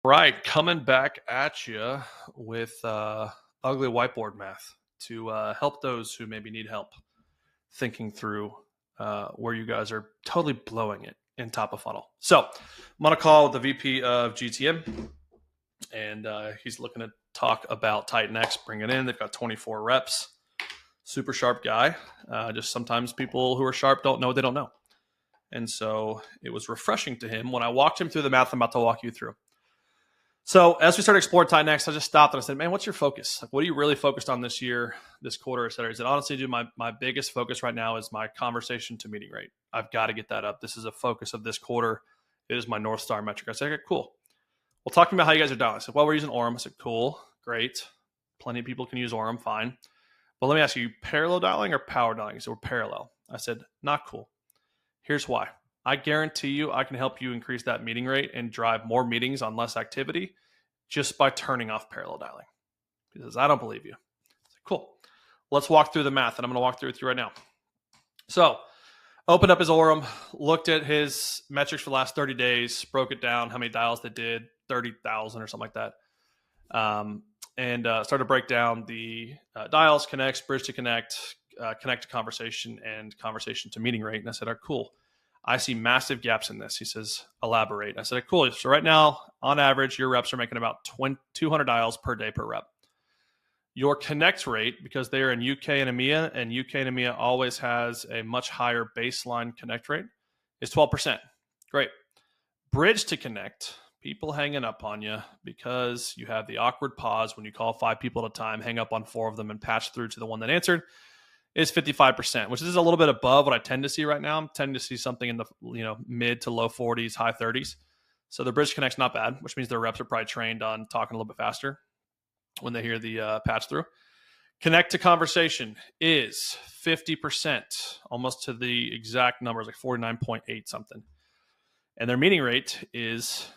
Right, coming back at you with ugly whiteboard math to help those who maybe need help thinking through where you guys are totally blowing it in top of funnel. So I'm on a call with the VP of GTM, and he's looking to talk about Titan X, bring it in. They've got 24 reps. Super sharp guy. Just sometimes people who are sharp don't know what they don't know. And so it was refreshing to him when I walked him through the math I'm about to walk you through. So as we started exploring Titan X, I just stopped and I said, man, what's your focus? Like, what are you really focused on this year, this quarter, et cetera? He said, honestly, dude, my biggest focus right now is my conversation to meeting rate. I've got to get that up. This is a focus of this quarter. It is my North Star metric. I said, okay, cool. Well, talking about how you guys are dialing. I said, well, we're using Orem. I said, cool, great. Plenty of people can use Orem, fine. But let me ask you, parallel dialing or power dialing? He said, we're parallel. I said, not cool. Here's why. I guarantee you I can help you increase that meeting rate and drive more meetings on less activity just by turning off parallel dialing. He says, I don't believe you. I said, cool. Let's walk through the math, and I'm going to walk through it with you right now. So opened up his Orem, looked at his metrics for the last 30 days, broke it down, how many dials they did, 30,000 or something like that. And started to break down the dials, connects, bridge to connect, connect to conversation, and conversation to meeting rate. And I said, all right, cool. I see massive gaps in this. He says, elaborate. I said, cool. So right now, on average, your reps are making about 200 dials per day per rep. Your connect rate, because they are in UK and EMEA always has a much higher baseline connect rate, is 12%. Great. Bridge to connect, people hanging up on you because you have the awkward pause when you call 5 people at a time, hang up on 4 of them and patch through to the one that answered, is 55%, which is a little bit above what I tend to see right now. I'm tending to see something in the mid to low 40s, high 30s. So the bridge connect's not bad, which means their reps are probably trained on talking a little bit faster when they hear the patch through. Connect to conversation is 50%, almost to the exact numbers, like 49.8 something. And their meeting rate is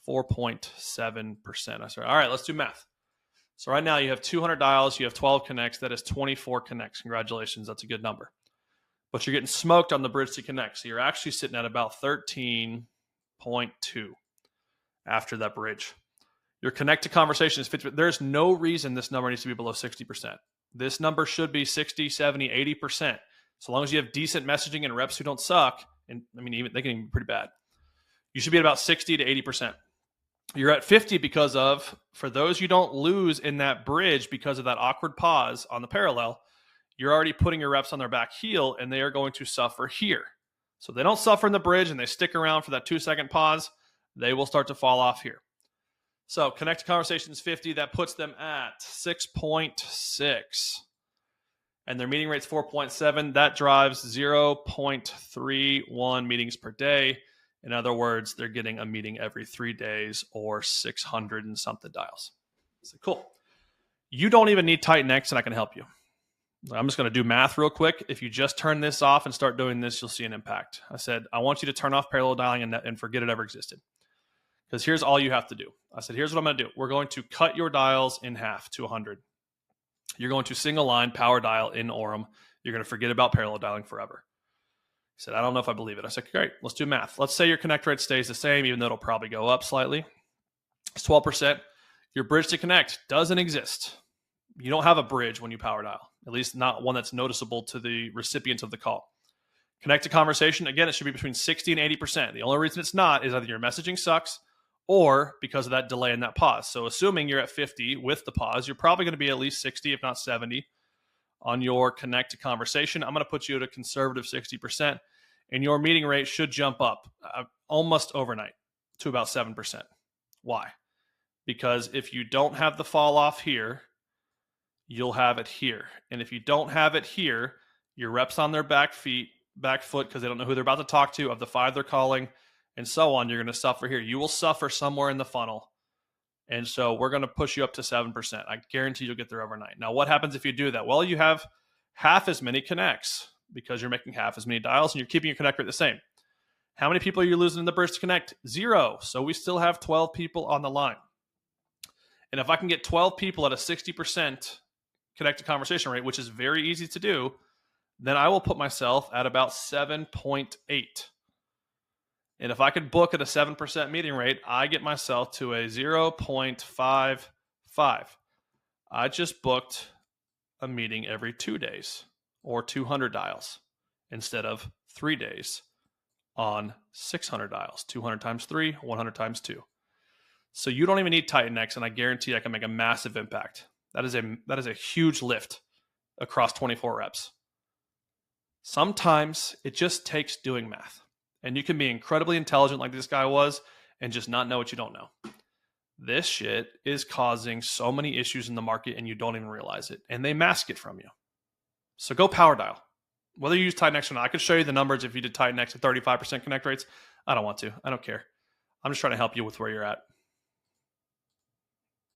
4.7%. I said, all right, let's do math. So right now you have 200 dials, you have 12 connects, that is 24 connects. Congratulations, that's a good number. But you're getting smoked on the bridge to connect. So you're actually sitting at about 13.2 after that bridge. Your connect to conversation is 50. There's no reason this number needs to be below 60%. This number should be 60, 70, 80%. So long as you have decent messaging and reps who don't suck, and I mean, even they can even be pretty bad, you should be at about 60 to 80%. You're at 50 because of, for those you don't lose in that bridge because of that awkward pause on the parallel, you're already putting your reps on their back heel and they are going to suffer here. So they don't suffer in the bridge and they stick around for that 2-second pause, they will start to fall off here. So connect to conversations 50, that puts them at 6.6. And their meeting rate's 4.7. That drives 0.31 meetings per day. In other words, they're getting a meeting every 3 days or 600 and something dials. So cool. You don't even need Titan X and I can help you. I'm just going to do math real quick. If you just turn this off and start doing this, you'll see an impact. I said, I want you to turn off parallel dialing and forget it ever existed. Because here's all you have to do. I said, here's what I'm going to do. We're going to cut your dials in half to 100. You're going to single line power dial in Orem. You're going to forget about parallel dialing forever. He said, I don't know if I believe it. I said, great, let's do math. Let's say your connect rate stays the same, even though it'll probably go up slightly. It's 12%. Your bridge to connect doesn't exist. You don't have a bridge when you power dial, at least not one that's noticeable to the recipients of the call. Connect to conversation, again, it should be between 60 and 80%. The only reason it's not is either your messaging sucks or because of that delay and that pause. So assuming you're at 50 with the pause, you're probably going to be at least 60, if not 70, on your connect to conversation. I'm going to put you at a conservative 60%, and your meeting rate should jump up almost overnight to about 7%. Why? Because if you don't have the fall off here, you'll have it here. And if you don't have it here, your reps on their back foot, because they don't know who they're about to talk to, of the 5 they're calling, and so on, you're going to suffer here. You will suffer somewhere in the funnel. And so we're going to push you up to 7%. I guarantee you'll get there overnight. Now, what happens if you do that? Well, you have half as many connects because you're making half as many dials and you're keeping your connect rate the same. How many people are you losing in the bridge to connect? 0. So we still have 12 people on the line. And if I can get 12 people at a 60% connect to conversation rate, which is very easy to do, then I will put myself at about 7.8. And if I could book at a 7% meeting rate, I get myself to a 0.55. I just booked a meeting every 2 days or 200 dials instead of 3 days on 600 dials, 200 times 3, 100 times 2. So you don't even need Titan X, and I guarantee I can make a massive impact. That is a huge lift across 24 reps. Sometimes it just takes doing math, and you can be incredibly intelligent like this guy was and just not know what you don't know. This shit is causing so many issues in the market and you don't even realize it, and they mask it from you. So go power dial. Whether you use Titan X or not, I could show you the numbers if you did Titan X at 35% connect rates. I don't want to. I don't care. I'm just trying to help you with where you're at.